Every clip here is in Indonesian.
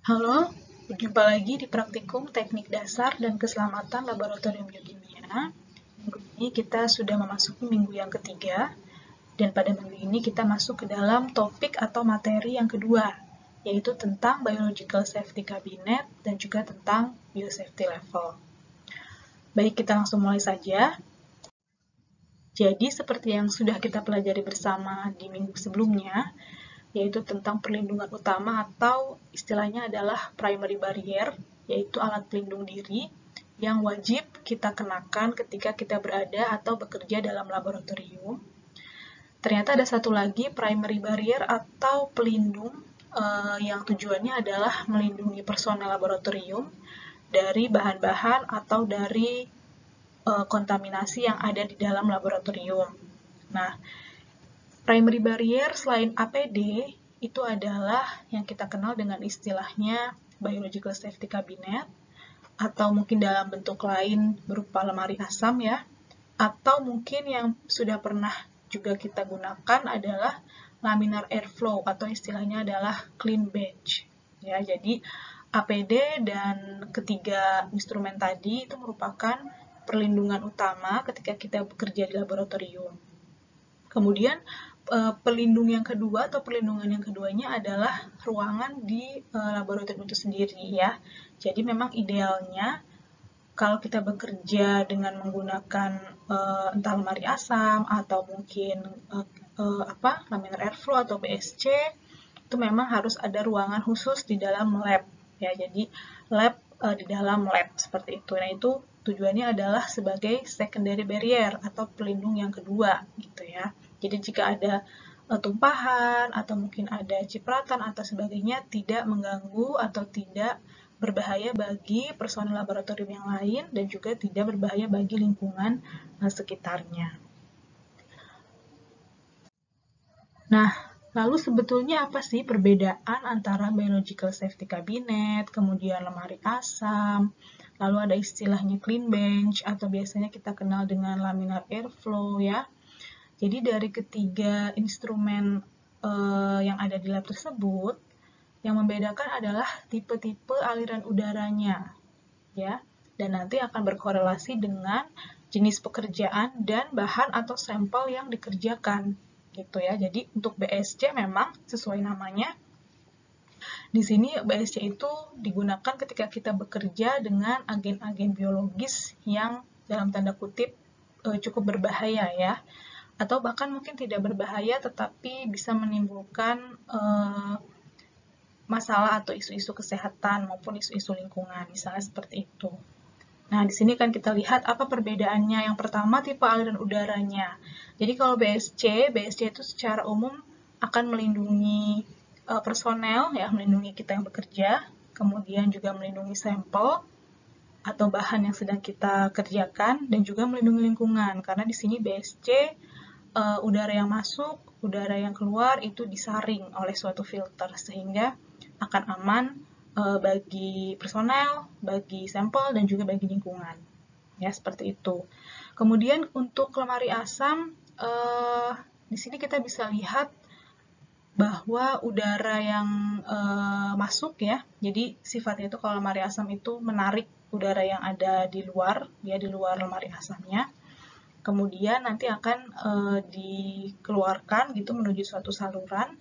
Halo, berjumpa lagi di praktikum Teknik Dasar dan Keselamatan Laboratorium Biokimia. Minggu ini kita sudah memasuki minggu yang ketiga, dan pada minggu ini kita masuk ke dalam topik atau materi yang kedua, yaitu tentang Biological Safety Cabinet dan juga tentang Biosafety Level. Baik, kita langsung mulai saja. Jadi, seperti yang sudah kita pelajari bersama di minggu sebelumnya, yaitu tentang perlindungan utama atau istilahnya adalah primary barrier, yaitu alat pelindung diri yang wajib kita kenakan ketika kita berada atau bekerja dalam laboratorium. Ternyata ada satu lagi primary barrier atau pelindung yang tujuannya adalah melindungi personel laboratorium dari bahan-bahan atau dari kontaminasi yang ada di dalam laboratorium. Nah, primary barrier selain APD itu adalah yang kita kenal dengan istilahnya Biological Safety Cabinet, atau mungkin dalam bentuk lain berupa lemari asam ya, atau mungkin yang sudah pernah juga kita gunakan adalah laminar airflow atau istilahnya adalah clean bench. Ya, jadi APD dan ketiga instrumen tadi itu merupakan perlindungan utama ketika kita bekerja di laboratorium. Kemudian pelindung yang kedua atau perlindungan yang keduanya adalah ruangan di laboratorium itu sendiri ya. Jadi memang idealnya kalau kita bekerja dengan menggunakan entah lemari asam atau mungkin laminar airflow atau BSC, itu memang harus ada ruangan khusus di dalam lab ya. Jadi lab di dalam lab seperti itu. Nah, itu tujuannya adalah sebagai secondary barrier atau pelindung yang kedua gitu ya. Jadi jika ada tumpahan atau mungkin ada cipratan atau sebagainya tidak mengganggu atau tidak berbahaya bagi personel laboratorium yang lain dan juga tidak berbahaya bagi lingkungan sekitarnya. Nah, lalu sebetulnya apa sih perbedaan antara Biological Safety Cabinet, kemudian lemari asam, lalu ada istilahnya clean bench atau biasanya kita kenal dengan laminar airflow ya. Jadi dari ketiga instrumen yang ada di lab tersebut, yang membedakan adalah tipe-tipe aliran udaranya, ya, dan nanti akan berkorelasi dengan jenis pekerjaan dan bahan atau sampel yang dikerjakan, gitu ya. Jadi untuk BSC memang sesuai namanya, di sini BSC itu digunakan ketika kita bekerja dengan agen-agen biologis yang dalam tanda kutip cukup berbahaya ya, atau bahkan mungkin tidak berbahaya tetapi bisa menimbulkan masalah atau isu-isu kesehatan maupun isu-isu lingkungan, misalnya seperti itu. Nah, di sini kan kita lihat apa perbedaannya. Yang pertama, tipe aliran udaranya. Jadi kalau BSC itu secara umum akan melindungi personel, ya, melindungi kita yang bekerja, kemudian juga melindungi sampel atau bahan yang sedang kita kerjakan, dan juga melindungi lingkungan. Karena di sini BSC, udara yang masuk, udara yang keluar itu disaring oleh suatu filter, sehingga akan aman bagi personel, bagi sampel, dan juga bagi lingkungan. Ya, seperti itu. Kemudian untuk lemari asam, di sini kita bisa lihat bahwa udara yang masuk ya, jadi sifatnya itu kalau lemari asam itu menarik udara yang ada di luar, ya di luar lemari asamnya. Kemudian nanti akan dikeluarkan gitu menuju suatu saluran.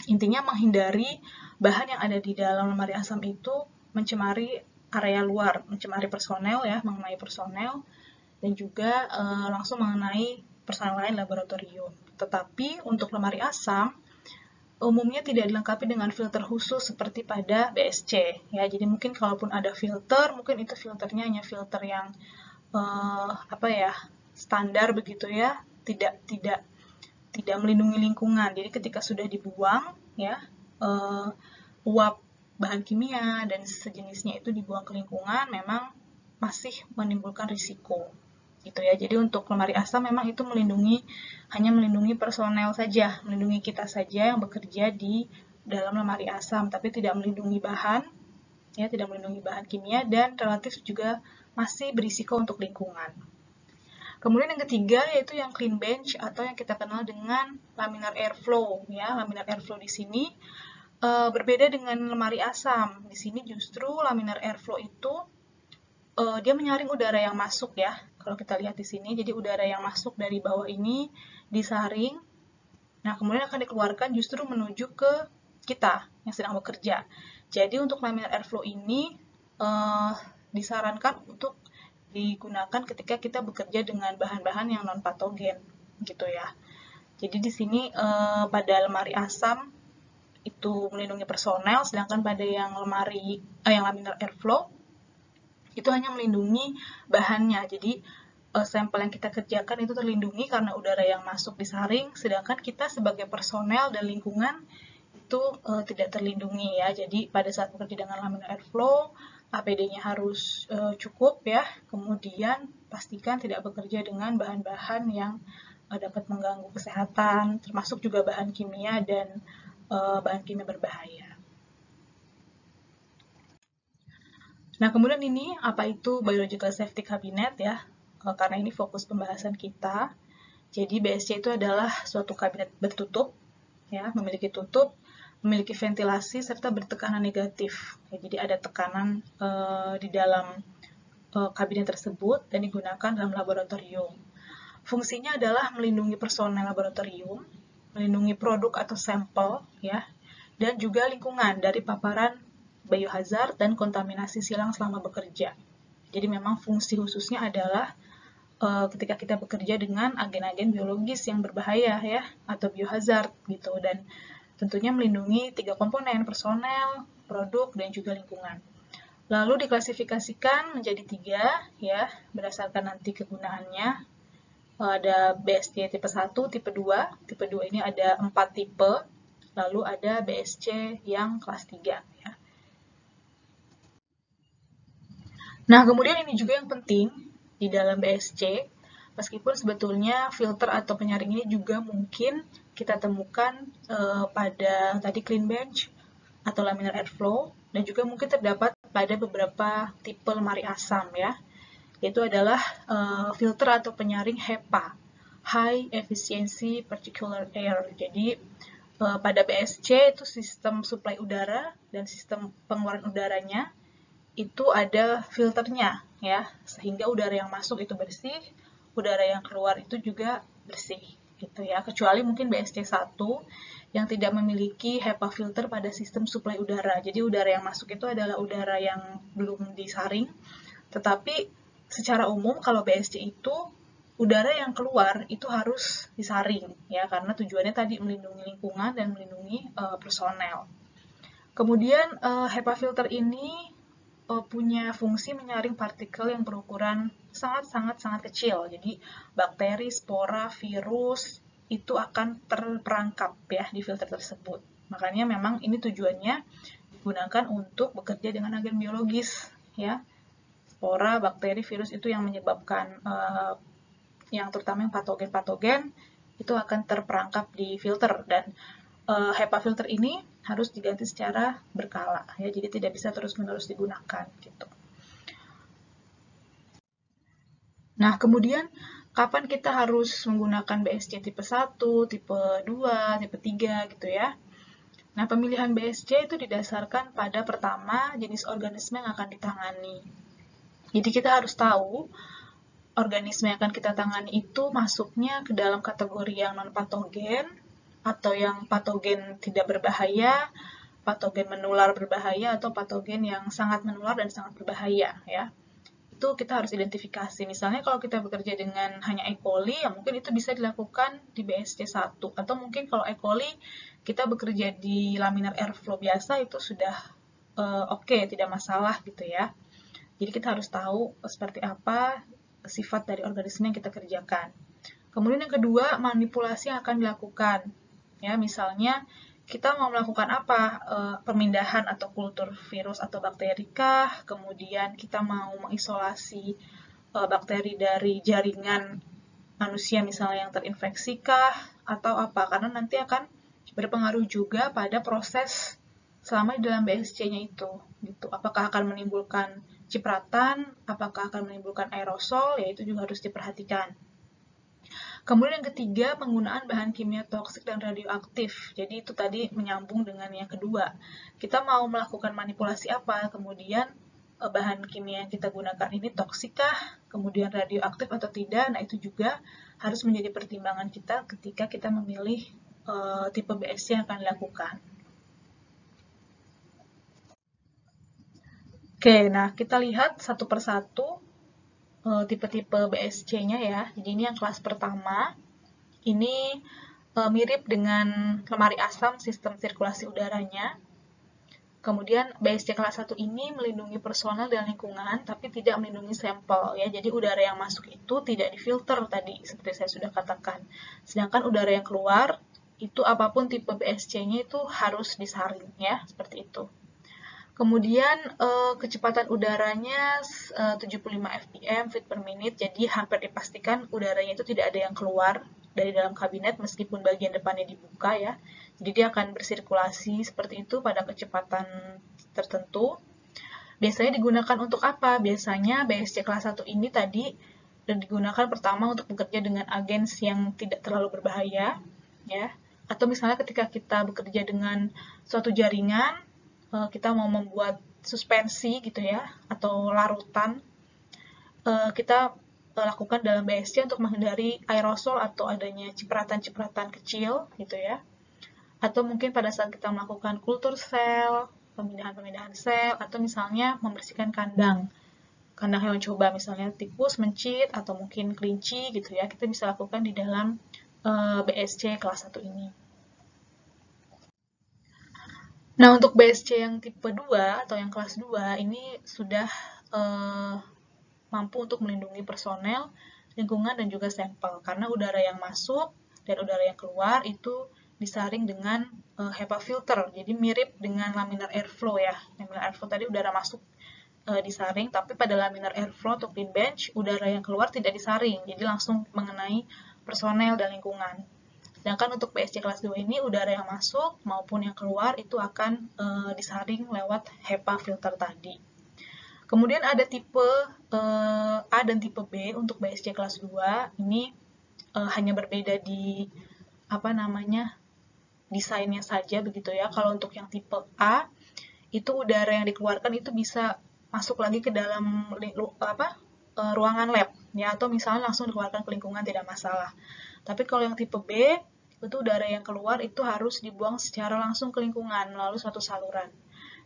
Intinya menghindari bahan yang ada di dalam lemari asam itu mencemari area luar, mencemari personel ya, mengenai personel, dan juga langsung mengenai personel lain laboratorium. Tetapi untuk lemari asam, umumnya tidak dilengkapi dengan filter khusus seperti pada BSC. Ya, jadi mungkin kalaupun ada filter, mungkin itu filternya hanya filter yang standar begitu ya, tidak melindungi lingkungan. Jadi ketika sudah dibuang ya, uap bahan kimia dan sejenisnya itu dibuang ke lingkungan, memang masih menimbulkan risiko gitu ya. Jadi untuk lemari asam memang itu hanya melindungi personel saja, melindungi kita saja yang bekerja di dalam lemari asam, tapi tidak melindungi bahan ya, tidak melindungi bahan kimia, dan relatif juga masih berisiko untuk lingkungan. Kemudian yang ketiga yaitu yang clean bench atau yang kita kenal dengan laminar airflow ya. Laminar airflow di sini Berbeda dengan lemari asam. Di sini justru laminar airflow itu dia menyaring udara yang masuk ya. Kalau kita lihat di sini, jadi udara yang masuk dari bawah ini disaring. Nah, kemudian akan dikeluarkan justru menuju ke kita yang sedang bekerja. Jadi untuk laminar airflow ini disarankan untuk digunakan ketika kita bekerja dengan bahan-bahan yang non patogen, gitu ya. Jadi di sini pada lemari asam itu melindungi personel, sedangkan pada yang yang laminar airflow itu hanya melindungi bahannya. Jadi sampel yang kita kerjakan itu terlindungi karena udara yang masuk disaring, sedangkan kita sebagai personel dan lingkungan itu tidak terlindungi ya. Jadi pada saat bekerja dengan laminar airflow, APD-nya harus cukup ya. Kemudian pastikan tidak bekerja dengan bahan-bahan yang dapat mengganggu kesehatan, termasuk juga bahan kimia dan bahan kimia berbahaya. Nah, kemudian ini apa itu Biological Safety Cabinet ya? Karena ini fokus pembahasan kita. Jadi BSC itu adalah suatu kabinet bertutup, ya, memiliki tutup, memiliki ventilasi serta bertekanan negatif. Ya, jadi ada tekanan di dalam kabinet tersebut dan digunakan dalam laboratorium. Fungsinya adalah melindungi personel laboratorium, melindungi produk atau sampel, ya, dan juga lingkungan dari paparan biohazard dan kontaminasi silang selama bekerja. Jadi memang fungsi khususnya adalah ketika kita bekerja dengan agen-agen biologis yang berbahaya ya, atau biohazard gitu, dan tentunya melindungi 3 komponen, personel, produk, dan juga lingkungan. Lalu diklasifikasikan menjadi 3 ya, berdasarkan nanti kegunaannya. Ada BSC tipe 1, tipe 2. Tipe 2 ini ada 4 tipe. Lalu ada BSC yang kelas 3 ya. Nah, kemudian ini juga yang penting di dalam BSC, meskipun sebetulnya filter atau penyaring ini juga mungkin kita temukan pada tadi clean bench atau laminar airflow, dan juga mungkin terdapat pada beberapa tipe lemari asam ya, yaitu adalah filter atau penyaring HEPA, High Efficiency Particulate Air. Jadi pada BSC itu sistem suplai udara dan sistem pengeluaran udaranya itu ada filternya ya, sehingga udara yang masuk itu bersih, udara yang keluar itu juga bersih gitu ya. Kecuali mungkin BSC 1 yang tidak memiliki HEPA filter pada sistem suplai udara. Jadi udara yang masuk itu adalah udara yang belum disaring, tetapi secara umum kalau BSC itu udara yang keluar itu harus disaring ya, karena tujuannya tadi melindungi lingkungan dan melindungi personel. Kemudian HEPA filter ini punya fungsi menyaring partikel yang berukuran sangat kecil. Jadi bakteri, spora, virus itu akan terperangkap ya di filter tersebut. Makanya memang ini tujuannya digunakan untuk bekerja dengan agen biologis ya. Spora, bakteri, virus itu yang menyebabkan yang terutama yang patogen-patogen itu akan terperangkap di filter, dan HEPA filter ini harus diganti secara berkala ya, jadi tidak bisa terus-menerus digunakan gitu. Nah, kemudian kapan kita harus menggunakan BSC tipe 1, tipe 2, tipe 3 gitu ya. Nah, pemilihan BSC itu didasarkan pada pertama jenis organisme yang akan ditangani. Jadi kita harus tahu organisme yang akan kita tangani itu masuknya ke dalam kategori yang non-patogen, atau yang patogen tidak berbahaya, patogen menular berbahaya, atau patogen yang sangat menular dan sangat berbahaya ya. Itu kita harus identifikasi. Misalnya kalau kita bekerja dengan hanya E. coli, ya mungkin itu bisa dilakukan di BSC 1. Atau mungkin kalau E. coli kita bekerja di laminar airflow biasa, itu sudah oke, tidak masalah gitu ya. Jadi kita harus tahu seperti apa sifat dari organisme yang kita kerjakan. Kemudian yang kedua, manipulasi yang akan dilakukan. Ya, misalnya kita mau melakukan apa? Pemindahan atau kultur virus atau bakteri kah? Kemudian kita mau mengisolasi bakteri dari jaringan manusia misalnya yang terinfeksi kah? Atau apa? Karena nanti akan berpengaruh juga pada proses selama di dalam BSC-nya itu. Gitu. Apakah akan menimbulkan cipratan? Apakah akan menimbulkan aerosol? Ya itu juga harus diperhatikan. Kemudian yang ketiga, penggunaan bahan kimia toksik dan radioaktif. Jadi itu tadi menyambung dengan yang kedua. Kita mau melakukan manipulasi apa, kemudian bahan kimia yang kita gunakan ini toksikkah, kemudian radioaktif atau tidak. Nah, itu juga harus menjadi pertimbangan kita ketika kita memilih tipe BSC yang akan dilakukan. Oke, nah kita lihat satu persatu tipe-tipe BSC-nya ya. Jadi ini yang kelas pertama. Ini mirip dengan lemari asam sistem sirkulasi udaranya. Kemudian BSC kelas 1 ini melindungi personel dan lingkungan, tapi tidak melindungi sampel ya. Jadi udara yang masuk itu tidak difilter tadi, seperti saya sudah katakan. Sedangkan udara yang keluar, itu apapun tipe BSC-nya itu harus disaring ya, seperti itu. Kemudian kecepatan udaranya 75 fpm feet per minute, jadi hampir dipastikan udaranya itu tidak ada yang keluar dari dalam kabinet meskipun bagian depannya dibuka ya. Jadi dia akan bersirkulasi seperti itu pada kecepatan tertentu. Biasanya digunakan untuk apa? Biasanya BSC kelas 1 ini tadi digunakan pertama untuk bekerja dengan agens yang tidak terlalu berbahaya ya. Atau misalnya ketika kita bekerja dengan suatu jaringan, kita mau membuat suspensi gitu ya, atau larutan, kita lakukan dalam BSC untuk menghindari aerosol atau adanya cipratan-cipratan kecil gitu ya. Atau mungkin pada saat kita melakukan kultur sel, pemindahan-pemindahan sel, atau misalnya membersihkan kandang hewan coba, misalnya tikus, mencit, atau mungkin kelinci gitu ya, kita bisa lakukan di dalam BSC kelas 1 ini. Nah, untuk BSC yang tipe 2 atau yang kelas 2 ini sudah mampu untuk melindungi personel, lingkungan, dan juga sampel. Karena udara yang masuk dan udara yang keluar itu disaring dengan HEPA filter. Jadi mirip dengan laminar airflow ya. Laminar airflow tadi udara masuk disaring, tapi pada laminar airflow atau clean bench, udara yang keluar tidak disaring. Jadi langsung mengenai personel dan lingkungan. Sedangkan untuk BSC kelas 2 ini, udara yang masuk maupun yang keluar itu akan disaring lewat HEPA filter tadi. Kemudian ada tipe A dan tipe B untuk BSC kelas 2. Ini hanya berbeda di desainnya saja begitu ya. Kalau untuk yang tipe A, itu udara yang dikeluarkan itu bisa masuk lagi ke dalam ruangan lab ya, atau misalnya langsung dikeluarkan ke lingkungan tidak masalah. Tapi kalau yang tipe B, itu udara yang keluar itu harus dibuang secara langsung ke lingkungan melalui suatu saluran.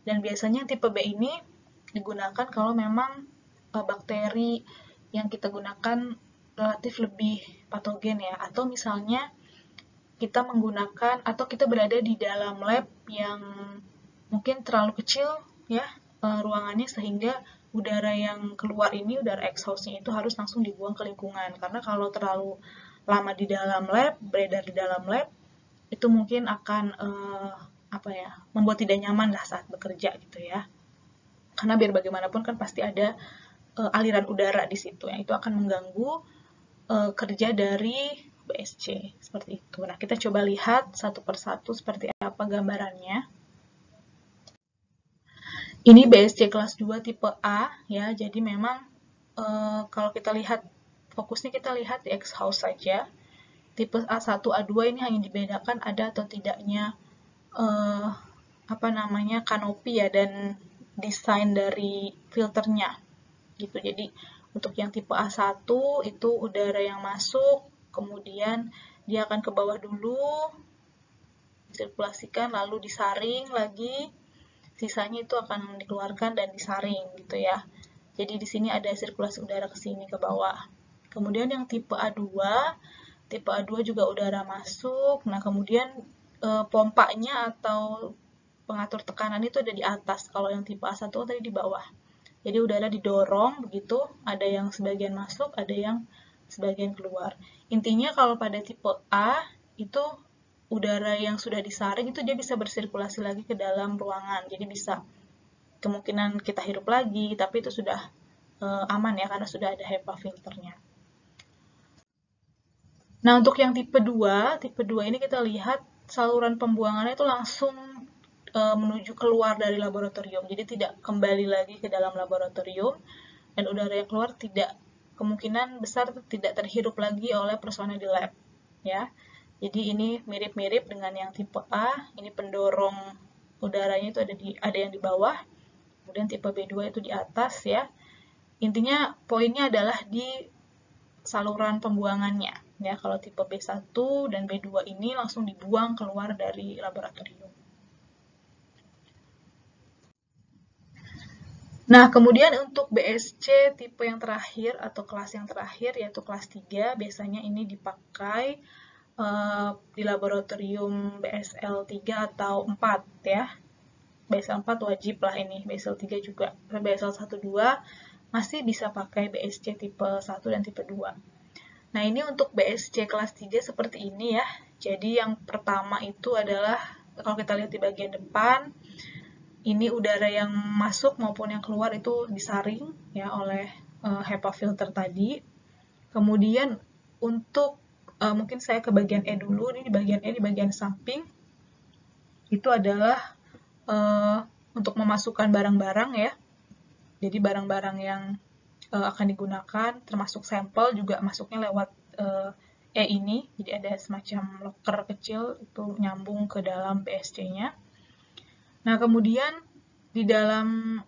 Dan biasanya tipe B ini digunakan kalau memang bakteri yang kita gunakan relatif lebih patogen ya, atau misalnya kita menggunakan atau kita berada di dalam lab yang mungkin terlalu kecil ya ruangannya, sehingga udara yang keluar ini, udara exhaust-nya itu harus langsung dibuang ke lingkungan. Karena kalau terlalu lama di dalam lab, beredar di dalam lab, itu mungkin akan membuat tidak nyaman lah saat bekerja gitu ya. Karena biar bagaimanapun kan pasti ada aliran udara di situ yang itu akan mengganggu kerja dari BSC seperti itu. Nah, kita coba lihat satu persatu seperti apa gambarannya. Ini BSC kelas 2 tipe A ya. Jadi memang kalau kita lihat fokusnya, kita lihat di exhaust saja. Tipe A1, A2 ini hanya dibedakan ada atau tidaknya kanopi ya, dan desain dari filternya gitu. Jadi untuk yang tipe A1 itu udara yang masuk, kemudian dia akan ke bawah dulu, sirkulasikan, lalu disaring lagi, sisanya itu akan dikeluarkan dan disaring gitu ya. Jadi di sini ada sirkulasi udara ke sini ke bawah. Kemudian yang tipe A2 juga udara masuk. Nah, kemudian pompanya atau pengatur tekanan itu ada di atas. Kalau yang tipe A1 tadi di bawah. Jadi udara didorong begitu, ada yang sebagian masuk, ada yang sebagian keluar. Intinya kalau pada tipe A itu udara yang sudah disaring itu dia bisa bersirkulasi lagi ke dalam ruangan. Jadi bisa kemungkinan kita hirup lagi, tapi itu sudah aman ya karena sudah ada HEPA filternya. Nah, untuk yang tipe 2 ini kita lihat saluran pembuangannya itu langsung menuju keluar dari laboratorium. Jadi tidak kembali lagi ke dalam laboratorium, dan udara yang keluar tidak kemungkinan besar tidak terhirup lagi oleh personel di lab, ya. Jadi ini mirip-mirip dengan yang tipe A, ini pendorong udaranya itu ada yang di bawah, kemudian tipe B2 itu di atas, ya. Intinya poinnya adalah di saluran pembuangannya, ya. Kalau tipe B1 dan B2 ini langsung dibuang keluar dari laboratorium. Nah, kemudian untuk BSC tipe yang terakhir atau kelas yang terakhir, yaitu kelas 3, biasanya ini dipakai di laboratorium BSL 3 atau 4, ya. BSL 4 wajib lah ini, BSL 3 juga. BSL 1, 2 masih bisa pakai BSC tipe 1 dan tipe 2. Nah, ini untuk BSC kelas 3 seperti ini ya. Jadi yang pertama itu adalah, kalau kita lihat di bagian depan, ini udara yang masuk maupun yang keluar itu disaring ya oleh HEPA filter tadi. Kemudian untuk mungkin saya ke bagian E dulu, ini di bagian E, di bagian samping, itu adalah untuk memasukkan barang-barang ya. Jadi barang-barang yang akan digunakan, termasuk sampel juga masuknya lewat E ini. Jadi ada semacam locker kecil itu nyambung ke dalam BSC-nya. Nah, kemudian di dalam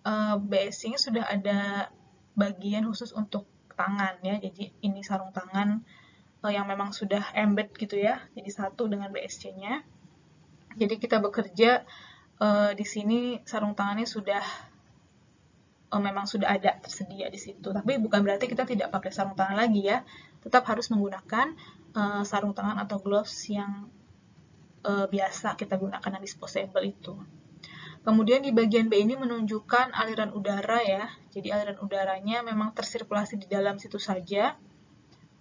BSC-nya sudah ada bagian khusus untuk tangan ya. Jadi ini sarung tangan yang memang sudah embed gitu ya. Jadi satu dengan BSC-nya. Jadi kita bekerja di sini sarung tangannya sudah memang sudah ada tersedia di situ. Tapi bukan berarti kita tidak pakai sarung tangan lagi ya. Tetap harus menggunakan sarung tangan atau gloves yang biasa kita gunakan, yang disposable itu. Kemudian di bagian B ini menunjukkan aliran udara ya. Jadi aliran udaranya memang tersirkulasi di dalam situ saja.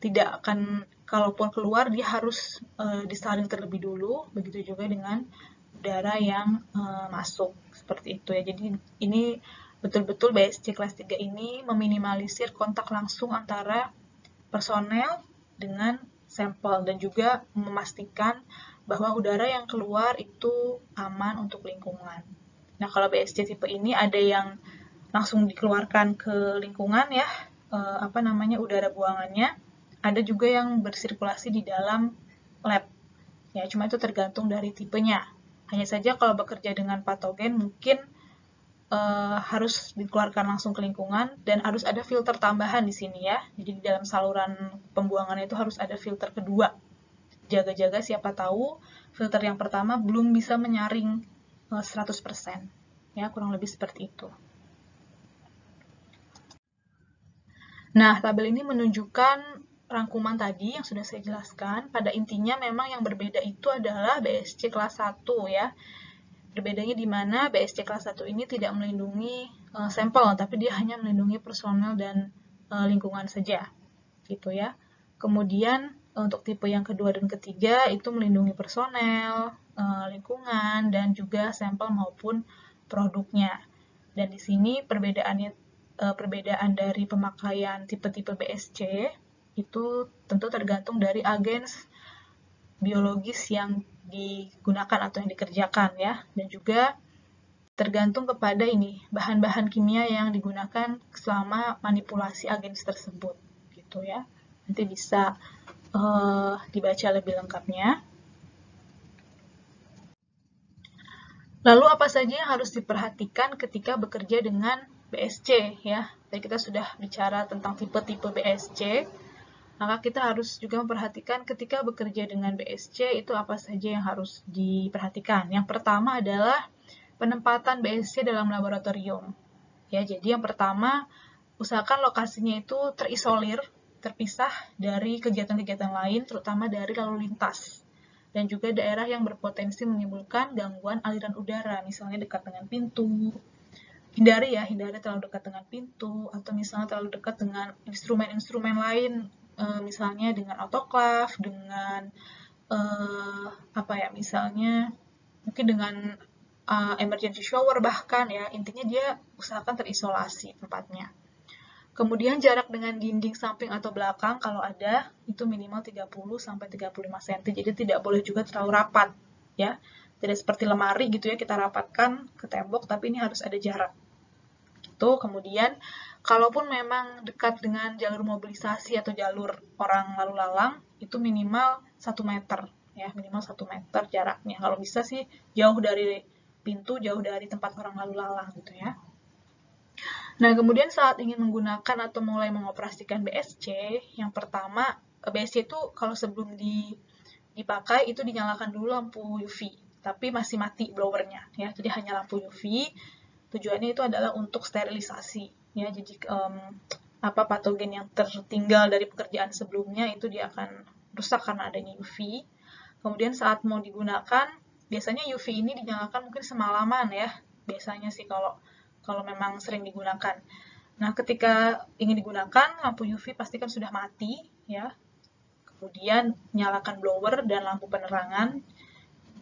Tidak akan, kalaupun keluar dia harus disaring terlebih dulu. Begitu juga dengan udara yang masuk. Seperti itu ya. Jadi ini betul-betul BSC kelas 3 ini meminimalisir kontak langsung antara personel dengan sampel dan juga memastikan bahwa udara yang keluar itu aman untuk lingkungan. Nah, kalau BSC tipe ini ada yang langsung dikeluarkan ke lingkungan ya, udara buangannya. Ada juga yang bersirkulasi di dalam lab. Ya, cuma itu tergantung dari tipenya. Hanya saja kalau bekerja dengan patogen mungkin harus dikeluarkan langsung ke lingkungan dan harus ada filter tambahan di sini ya. Jadi di dalam saluran pembuangan itu harus ada filter kedua. Jaga-jaga siapa tahu filter yang pertama belum bisa menyaring 100%. Ya, kurang lebih seperti itu. Nah, tabel ini menunjukkan rangkuman tadi yang sudah saya jelaskan. Pada intinya memang yang berbeda itu adalah BSC kelas 1 ya. Berbedanya di mana BSC kelas 1 ini tidak melindungi sampel, tapi dia hanya melindungi personel dan lingkungan saja. Gitu ya. Kemudian untuk tipe yang kedua dan ketiga itu melindungi personel, lingkungan, dan juga sampel maupun produknya. Dan di sini perbedaan dari pemakaian tipe-tipe BSC itu tentu tergantung dari agens biologis yang digunakan atau yang dikerjakan ya, dan juga tergantung kepada ini bahan-bahan kimia yang digunakan selama manipulasi agens tersebut gitu ya. Nanti bisa dibaca lebih lengkapnya. Lalu apa saja yang harus diperhatikan ketika bekerja dengan BSC ya? Tadi kita sudah bicara tentang tipe-tipe BSC. Maka kita harus juga memperhatikan ketika bekerja dengan BSC itu apa saja yang harus diperhatikan. Yang pertama adalah penempatan BSC dalam laboratorium. Ya, jadi yang pertama usahakan lokasinya itu terisolir, terpisah dari kegiatan-kegiatan lain, terutama dari lalu lintas. Dan juga daerah yang berpotensi menimbulkan gangguan aliran udara, misalnya dekat dengan pintu. Hindari terlalu dekat dengan pintu, atau misalnya terlalu dekat dengan instrumen-instrumen lain, misalnya dengan autoklav, dengan misalnya mungkin dengan emergency shower bahkan ya. Intinya dia usahakan terisolasi tempatnya. Kemudian jarak dengan dinding samping atau belakang kalau ada itu minimal 30-35 cm. Jadi tidak boleh juga terlalu rapat ya. Tidak seperti lemari gitu ya kita rapatkan ke tembok, tapi ini harus ada jarak. itu. Kemudian kalaupun memang dekat dengan jalur mobilisasi atau jalur orang lalu lalang, itu minimal 1 meter, ya, minimal 1 meter jaraknya. Kalau bisa sih jauh dari pintu, jauh dari tempat orang lalu lalang gitu ya. Nah, kemudian saat ingin menggunakan atau mulai mengoperasikan BSC, yang pertama, BSC itu kalau sebelum dipakai itu dinyalakan dulu lampu UV, tapi masih mati blowernya, ya. Jadi hanya lampu UV. Tujuannya itu adalah untuk sterilisasi, ya. Jadi patogen yang tertinggal dari pekerjaan sebelumnya itu dia akan rusak karena adanya UV. Kemudian saat mau digunakan, biasanya UV ini dinyalakan mungkin semalaman ya. Biasanya sih kalau memang sering digunakan. Nah, ketika ingin digunakan, lampu UV pastikan sudah mati, ya. Kemudian nyalakan blower dan lampu penerangan,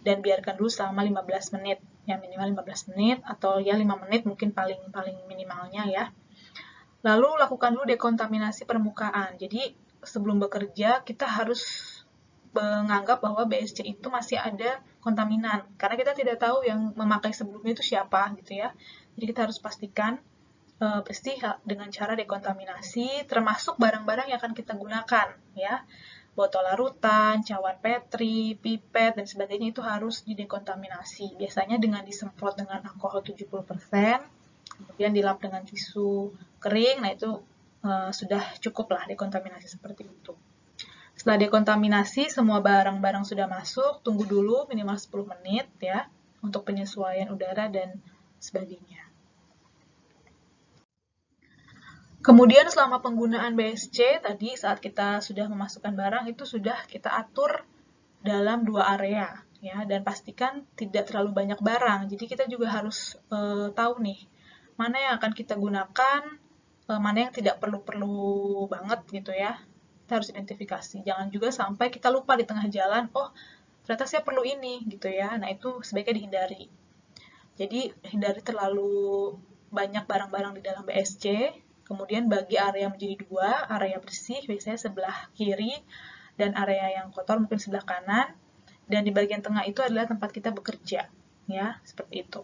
dan biarkan dulu selama 15 menit, ya minimal 15 menit, atau ya 5 menit mungkin paling minimalnya ya. Lalu lakukan dulu dekontaminasi permukaan. Jadi sebelum bekerja, kita harus menganggap bahwa BSC itu masih ada kontaminan, karena kita tidak tahu yang memakai sebelumnya itu siapa gitu ya. Jadi kita harus pastikan bersih dengan cara dekontaminasi, termasuk barang-barang yang akan kita gunakan ya. Botol larutan, cawan petri, pipet, dan sebagainya itu harus didekontaminasi. Biasanya dengan disemprot dengan alkohol 70%, kemudian dilap dengan tisu kering, nah itu sudah cukup lah dekontaminasi seperti itu. Setelah dekontaminasi, semua barang-barang sudah masuk, tunggu dulu minimal 10 menit ya, untuk penyesuaian udara dan sebagainya. Kemudian selama penggunaan BSC, tadi saat kita sudah memasukkan barang, itu sudah kita atur dalam 2 area, ya, dan pastikan tidak terlalu banyak barang. Jadi kita juga harus tahu nih, mana yang akan kita gunakan, mana yang tidak perlu-perlu banget gitu ya. Kita harus identifikasi. Jangan juga sampai kita lupa di tengah jalan, oh ternyata saya perlu ini gitu ya. Nah itu sebaiknya dihindari. Jadi hindari terlalu banyak barang-barang di dalam BSC. Kemudian bagi area menjadi 2, area bersih biasanya sebelah kiri dan area yang kotor mungkin sebelah kanan. Dan di bagian tengah itu adalah tempat kita bekerja, ya seperti itu.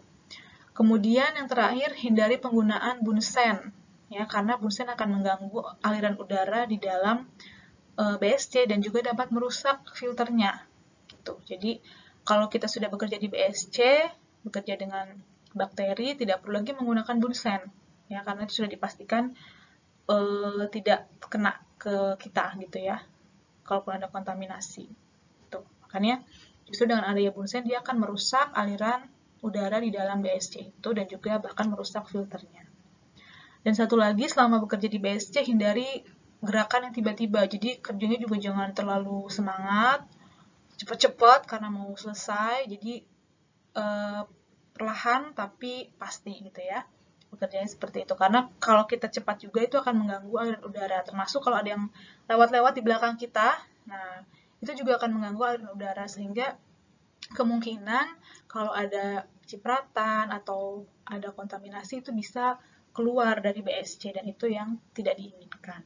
Kemudian yang terakhir hindari penggunaan bunsen. Ya, karena bunsen akan mengganggu aliran udara di dalam BSC dan juga dapat merusak filternya. Gitu. Jadi, kalau kita sudah bekerja di BSC, bekerja dengan bakteri, tidak perlu lagi menggunakan bunsen. Ya, karena itu sudah dipastikan tidak kena ke kita gitu ya. Kalaupun ada kontaminasi. Gitu. Makanya, justru dengan adanya bunsen, dia akan merusak aliran udara di dalam BSC itu dan juga bahkan merusak filternya. Dan satu lagi, selama bekerja di BSC, hindari gerakan yang tiba-tiba. Jadi kerjanya juga jangan terlalu semangat, cepat-cepat karena mau selesai. Jadi perlahan tapi pasti gitu ya. Bekerjanya seperti itu. Karena kalau kita cepat juga itu akan mengganggu aliran udara. Termasuk kalau ada yang lewat-lewat di belakang kita, nah itu juga akan mengganggu aliran udara. Sehingga kemungkinan kalau ada cipratan atau ada kontaminasi itu bisa keluar dari BSC dan itu yang tidak diinginkan.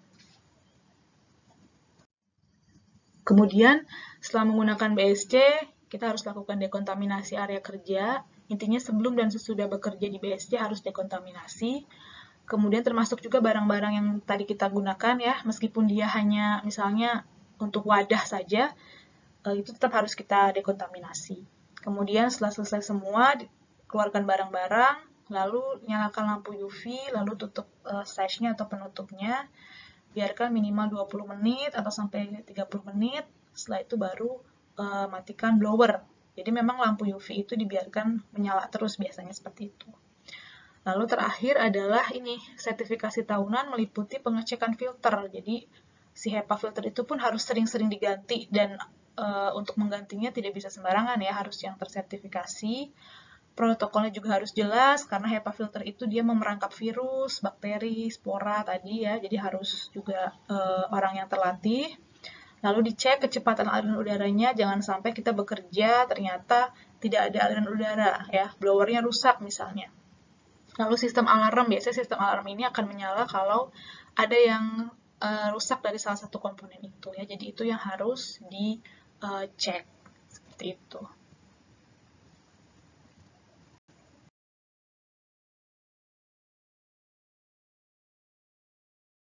Kemudian setelah menggunakan BSC, kita harus lakukan dekontaminasi area kerja. Intinya sebelum dan sesudah bekerja di BSC harus dekontaminasi. Kemudian termasuk juga barang-barang yang tadi kita gunakan ya, meskipun dia hanya misalnya untuk wadah saja, itu tetap harus kita dekontaminasi. Kemudian setelah selesai semua, keluarkan barang-barang, lalu nyalakan lampu UV, lalu tutup sash-nya atau penutupnya, biarkan minimal 20 menit atau sampai 30 menit, setelah itu baru matikan blower. Jadi memang lampu UV itu dibiarkan menyala terus biasanya seperti itu. Lalu terakhir adalah ini, sertifikasi tahunan meliputi pengecekan filter. Jadi si HEPA filter itu pun harus sering-sering diganti dan untuk menggantinya tidak bisa sembarangan ya, harus yang tersertifikasi. Protokolnya juga harus jelas karena HEPA filter itu dia memerangkap virus, bakteri, spora tadi ya, jadi harus juga orang yang terlatih. Lalu dicek kecepatan aliran udaranya, jangan sampai kita bekerja ternyata tidak ada aliran udara ya, blowernya rusak misalnya. Lalu sistem alarm, biasanya sistem alarm ini akan menyala kalau ada yang rusak dari salah satu komponen itu ya, jadi itu yang harus dicek seperti itu.